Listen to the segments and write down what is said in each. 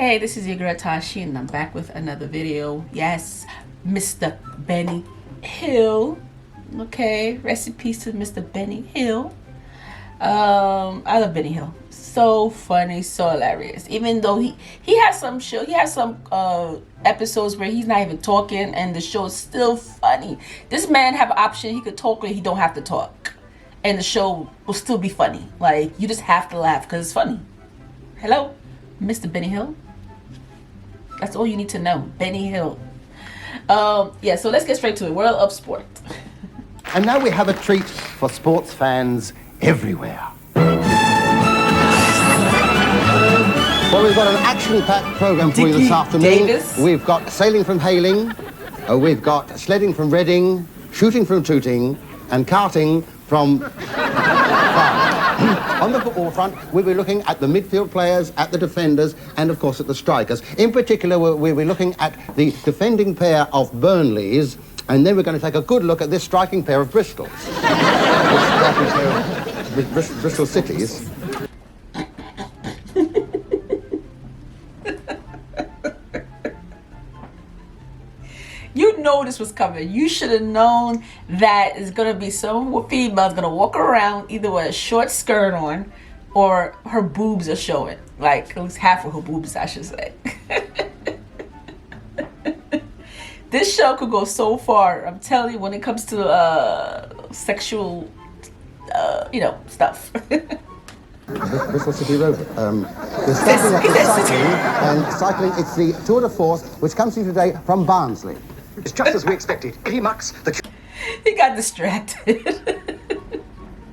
Hey, this is your girl Tysheen, and I'm back with another video. Yes, Mr. Benny Hill. Okay, rest in peace to Mr. Benny Hill. I love Benny Hill. So funny, so hilarious. Even though he has some episodes where he's not even talking, and the show is still funny. This man have an option; he could talk or he don't have to talk, and the show will still be funny. Like, you just have to laugh because it's funny. Hello, Mr. Benny Hill. That's all you need to know, Benny Hill. Yeah, so let's get straight to it. World of sport. And now we have a treat for sports fans everywhere. Well, we've got an action-packed program for you this afternoon. Davis. We've got sailing from Hailing, we've got sledding from Reading, shooting from Tooting, and karting from On the football front, we'll be looking at the midfield players, at the defenders, and of course at the strikers. In particular, we'll be looking at the defending pair of Burnleys, and then we're going to take a good look at this striking pair of Bristols. This striking pair of Bristol Cities. You know this was coming. You should have known that it's going to be some female's going to walk around either with a short skirt on or her boobs are showing. Like, at least half of her boobs, I should say. This show could go so far. I'm telling you, when it comes to sexual, stuff. Bristol City Road. We're starting off with cycling, and cycling, it's the Tour de Force, which comes to you today from Barnsley. It's just as we expected. Eddie Mux, the He got distracted.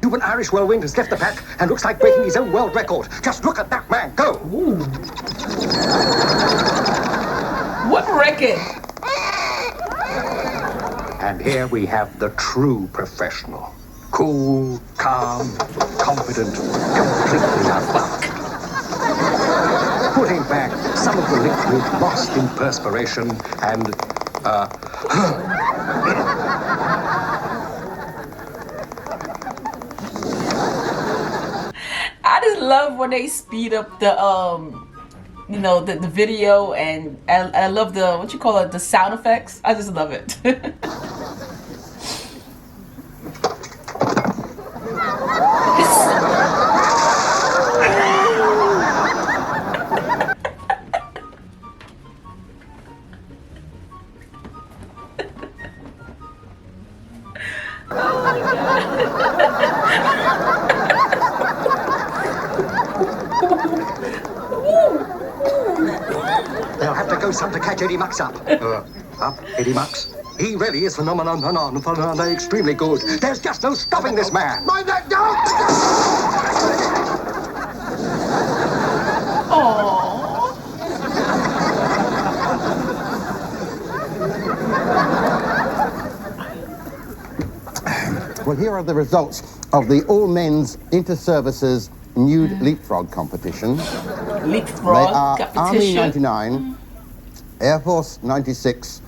Cuban Irish whirlwind has left the pack and looks like breaking his own world record. Just look at that man go! Ooh. What record? And here we have the true professional. Cool, calm, confident, completely aback. Putting back some of the liquid lost in perspiration and, I just love when they speed up the video, and I love the sound effects. I just love it. they'll have to go some to catch Eddie Mux up. Up, Eddie Mux. He really is phenomenally extremely good. There's just no stopping this man. Mind that dog! Well, here are the results of the all-men's inter-services nude leapfrog competition. Leapfrog They are competition. Army 99, Air Force 96,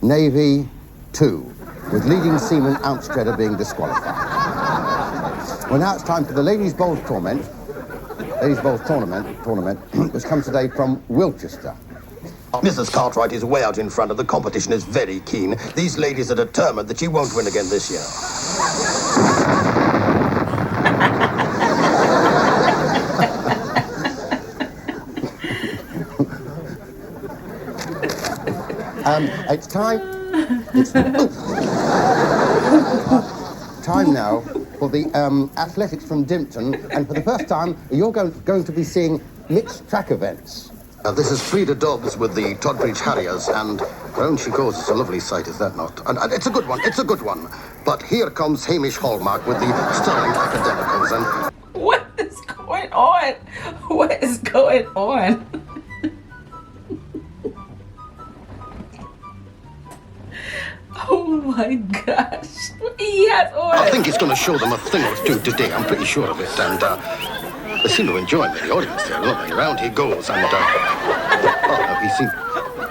Navy 2, with leading seaman Outstredder being disqualified. Well, now it's time for the Ladies' Bowls tournament. Ladies' Bowls tournament, which comes today from Wilchester. Mrs. Cartwright is way out in front, and the competition is very keen. These ladies are determined that she won't win again this year. It's time. It's time now for the athletics from Dimpton, and for the first time, you're going to be seeing mixed track events. This is Frida Dobbs with the Todbridge Harriers, and round she goes. It's a lovely sight, is that not? And it's a good one, it's a good one. But here comes Hamish Hallmark with the Sterling Academicals, and... What is going on? What is going on? Oh my gosh. He has on. I think he's going to show them a thing or two today, I'm pretty sure of it, and they seem to enjoy him in the audience there, don't they? Round he goes, and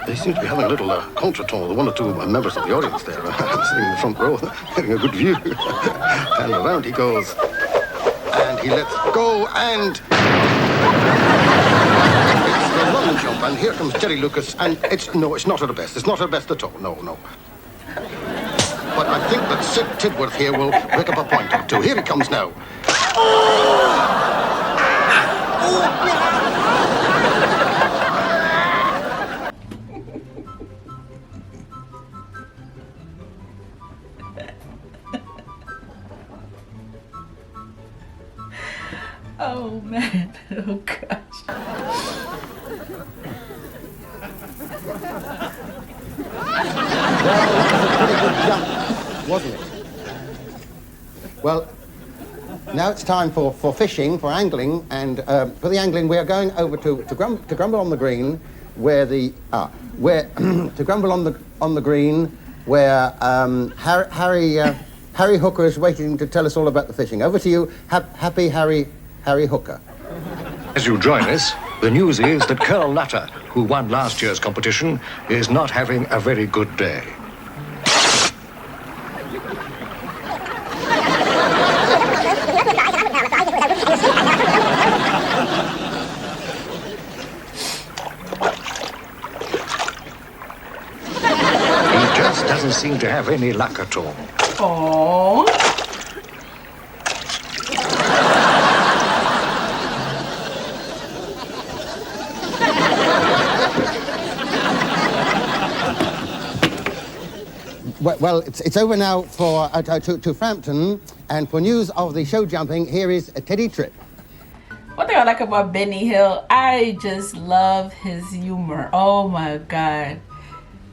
they seem to be having a little contretemps with one or two members of the audience there, sitting in the front row, having a good view. And around he goes, and he lets go, and it's the long jump, and here comes Jerry Lucas, and it's not her best. It's not her best at all. No. But I think that Sid Tidworth here will pick up a point or two. Here he comes now. Oh man, oh gosh. Pretty good jump, wasn't it? Well, now it's time for fishing, for angling, and for the angling we are going over to Grumble on the Green, where to Grumble on the Green, where Harry Hooker is waiting to tell us all about the fishing. Over to you, happy Harry Hooker. As you join us, the news is that Colonel Nutter, who won last year's competition, is not having a very good day. He just doesn't seem to have any luck at all. Oh. Well, it's over now for to Frampton, and for news of the show jumping, here is Teddy Tripp. One thing I like about Benny Hill, I just love his humor. Oh my God.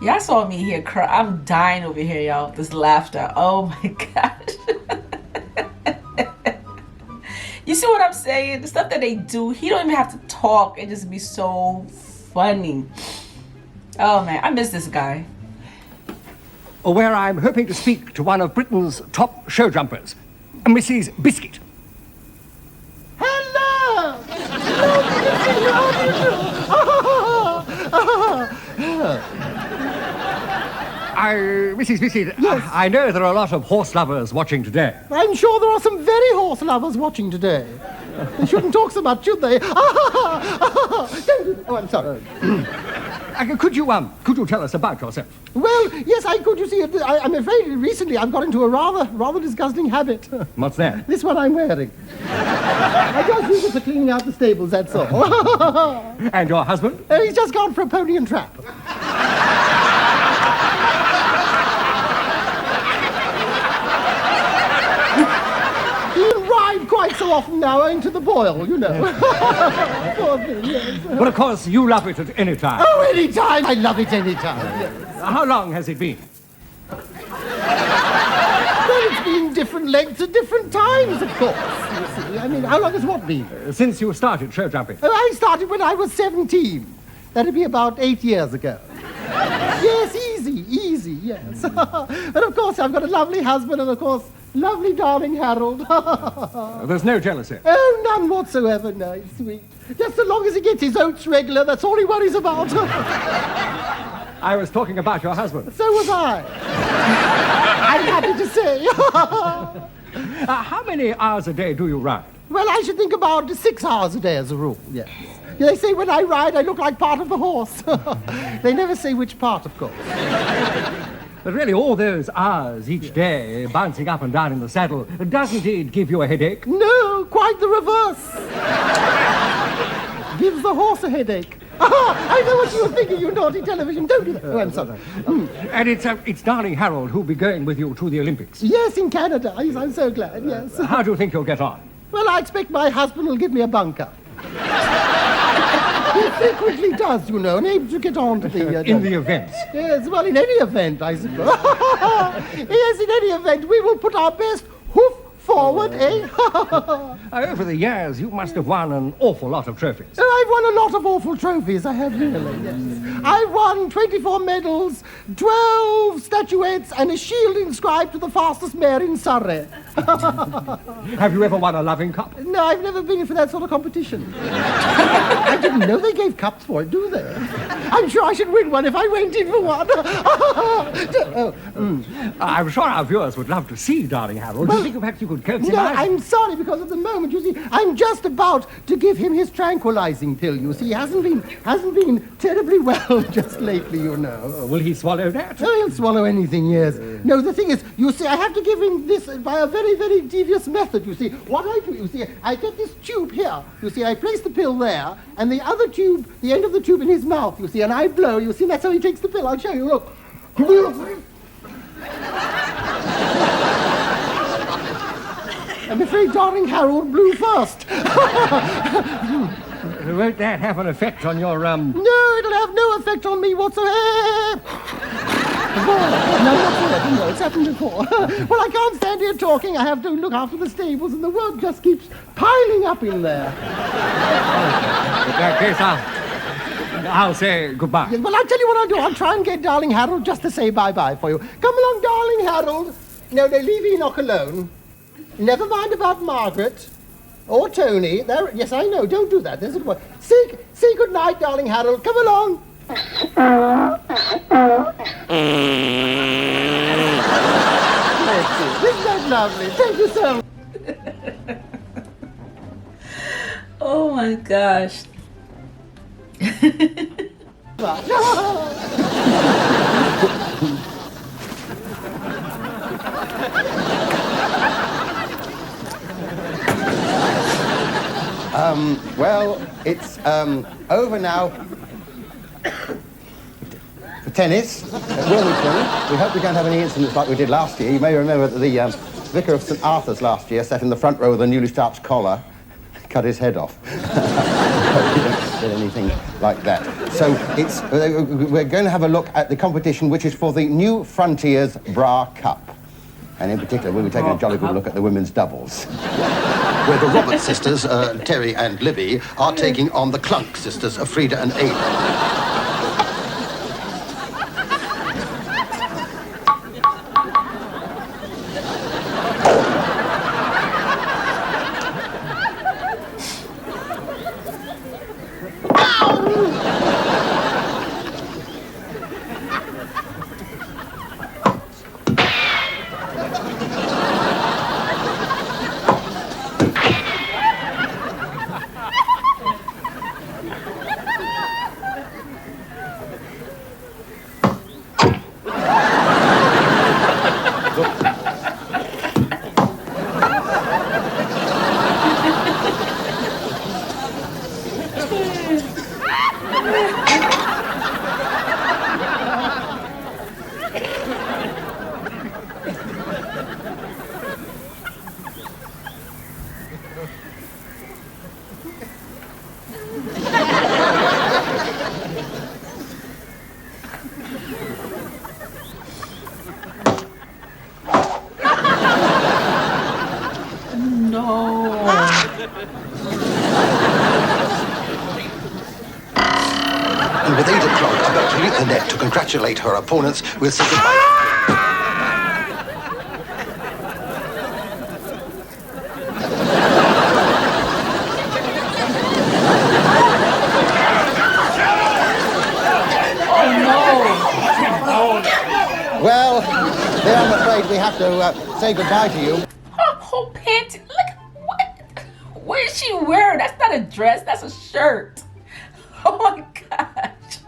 Y'all saw me here cry. I'm dying over here, y'all, with this laughter. Oh my gosh. You see what I'm saying? The stuff that they do, he don't even have to talk. It just be so funny. Oh man, I miss this guy. Where I'm hoping to speak to one of Britain's top show jumpers, Mrs. Biscuit. Hello! Mrs. Biscuit, yes. I know there are a lot of horse lovers watching today. I'm sure there are some very horse lovers watching today. They shouldn't talk so much, should they? Oh, I'm sorry. Could you tell us about yourself? Well, yes, I could. You see, I'm afraid recently I've got into a rather disgusting habit. What's that? This one I'm wearing. I just use it for cleaning out the stables, that's all. And your husband? He's just gone for a pony and trap. Quite so often now, owing to the boil, you know. Poor thing, yes. Well, of course, you love it at any time. Oh, any time! I love it any time. Yes. How long has it been? Well, it's been different lengths at different times, of course. You see. I mean, how long has what been? Since you started show jumping. Oh, I started when I was 17. That'd be about 8 years ago. Yes, easy, yes. And of course, I've got a lovely husband, and of course, lovely darling Harold. There's no jealousy? Oh, none whatsoever, no, he's sweet. Just so long as he gets his oats regular, that's all he worries about. I was talking about your husband. So was I. I'm happy to say. How many hours a day do you ride? Well, I should think about 6 hours a day as a rule, yes. They say when I ride, I look like part of the horse. They never say which part, of course. But really, all those hours each day, bouncing up and down in the saddle, doesn't it give you a headache? No, quite the reverse. Gives the horse a headache. I know what you were thinking, you naughty television. Don't do that. Oh, I'm sorry. And it's darling Harold who'll be going with you to the Olympics. Yes, in Canada. Yes, I'm so glad, yes. How do you think you'll get on? Well, I expect my husband will give me a bunker. He frequently does, you know, and able to get on to the... in the events? Yes, well, in any event, I suppose. Yes, in any event, we will put our best hoof forward, eh? Over the years, you must have won an awful lot of trophies. Oh, I've won a lot of awful trophies, I have really, yes. I've won 24 medals, 12 statuettes, and a shield inscribed to the fastest mare in Surrey. Have you ever won a loving cup? No, I've never been in for that sort of competition. I didn't know they gave cups for it, do they? I'm sure I should win one if I went in for one. I'm sure our viewers would love to see darling Harold. Do you think perhaps you could coax him No, out? I'm sorry, because at the moment, you see, I'm just about to give him his tranquilizing pill. You see, he hasn't been terribly well just lately, you know. Will he swallow that? Oh, he'll swallow anything, yes. No, the thing is, you see, I have to give him this by a very, very devious method, you see. What I do, you see, I get this tube here. You see, I place the pill there, and the other tube, the end of the tube in his mouth, you see, and I blow, you see, that's how he takes the pill. I'll show you, look. I'm afraid Darling Harold blew first. Won't that have an effect on your, No, it'll have no effect on me whatsoever. No, whatsoever, no, it's happened before. Well, I can't stand here talking. I have to look after the stables, and the work just keeps piling up in there. In that case, I'll say goodbye. Yes, well, I'll tell you what I'll do. I'll try and get Darling Harold just to say bye-bye for you. Come along, Darling Harold. No, leave Enoch alone. Never mind about Margaret or Tony. There, yes, I know. Don't do that. There's a word. Say good night, Darling Harold. Come along. Isn't that lovely? Thank you so much. Oh my gosh. Well, it's over now for tennis at Wilmington. We hope we don't have any incidents like we did last year. You may remember that the Vicar of St Arthur's last year sat in the front row with a newly starched collar, cut his head off. We don't get anything like that. So it's we're going to have a look at the competition, which is for the New Frontiers Bra Cup. And in particular, we'll be taking a jolly good look at the women's doubles. Where the Roberts sisters, Terry and Libby, are taking on the Clunk sisters, Frida and Ada. And with Ada Clunk about to leap the net to congratulate her opponents, we'll say goodbye. Well, there I'm afraid we have to say goodbye to you. Her whole panty. Look, what is she wearing? That's not a dress. That's a shirt. Oh my gosh.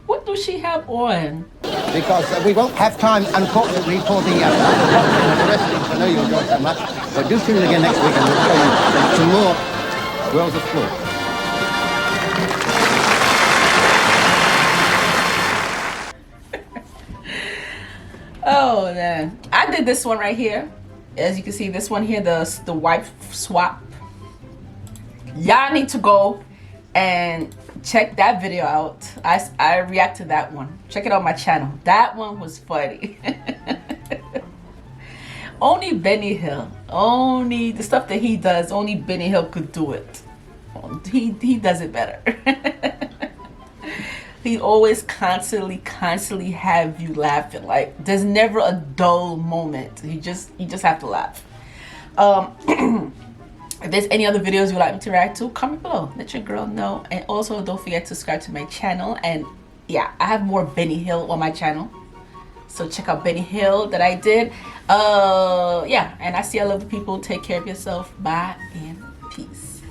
What does she have on? Because we won't have time, unfortunately, for the wrestling. I know you enjoy so much. But do tune in again next week and we'll show you some more Worlds of Sport. Oh man, I did this one right here. As you can see, this one here, the wife swap. Y'all need to go and check that video out. I react to that one. Check it out on my channel. That one was funny. Only Benny Hill, only the stuff that he does, only Benny Hill could do it. He does it better. He always constantly have you laughing. Like there's never a dull moment. You just have to laugh. If there's any other videos you'd like me to react to, comment below. Let your girl know. And also don't forget to subscribe to my channel. And yeah, I have more Benny Hill on my channel. So check out Benny Hill that I did. Yeah, and I see I love the people. Take care of yourself. Bye and peace.